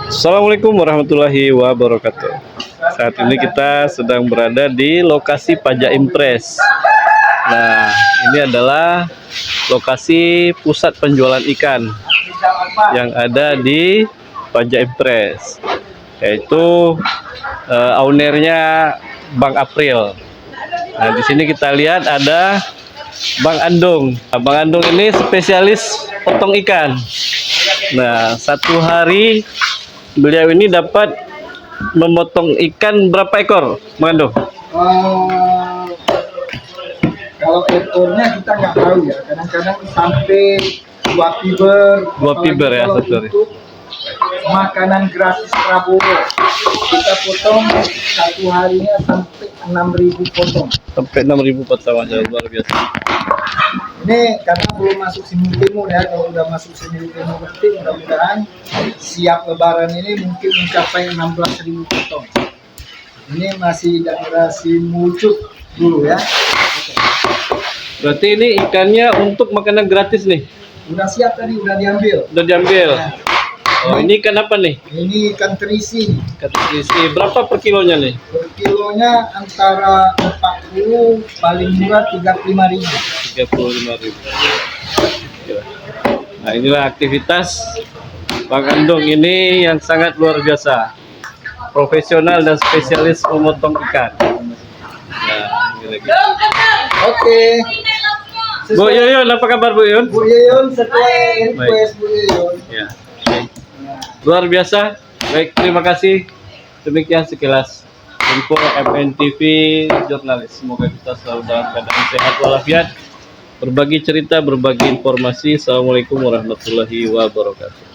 Assalamualaikum warahmatullahi wabarakatuh. Saat ini kita sedang berada di lokasi Pajak Impres. Nah, ini adalah lokasi pusat penjualan ikan yang ada di Pajak Impres, yaitu ownernya Bang April. Nah, di sini kita lihat ada Bang Andung. Nah, Bang Andung ini spesialis potong ikan. Nah, satu hari beliau ini dapat memotong ikan berapa ekor, Bang Andung? Kalau ekornya kita nggak tahu ya, kadang-kadang sampai 2 fiber Ya, kalau satu hari. untuk makanan gratis Prabowo kita potong satu harinya sampai 6.000 potong. Sampai 6.000 potong aja, luar biasa. Ini karena belum masuk simultimur ya, kalau udah masuk simultimur nanti mudah-mudahan siap lebaran ini mungkin mencapai 16.000 potong. Ini masih daerah Simucuk dulu ya. Berarti ini ikannya untuk makanan gratis nih? Udah siap tadi, udah diambil. Udah diambil? Nah, Oh, ini ikan apa nih? ini ikan terisi. Ikan terisi. Berapa per kilonya nih? Per kilonya antara 40, paling murah 35.000. 35.000. Nah, inilah aktivitas Bang Andung ini yang sangat luar biasa, profesional dan spesialis memotong ikan. Nah, ini lagi. Oke. Bu Yuyun, apa kabar Bu Yuyun? Bu Yuyun sesuai request Bu Yuyun. Ya. Luar biasa. Baik, terima kasih. Demikian sekilas info MNTV Jurnalis. Semoga kita selalu dalam keadaan sehat walafiat. Berbagi cerita, berbagi informasi. Assalamualaikum warahmatullahi wabarakatuh.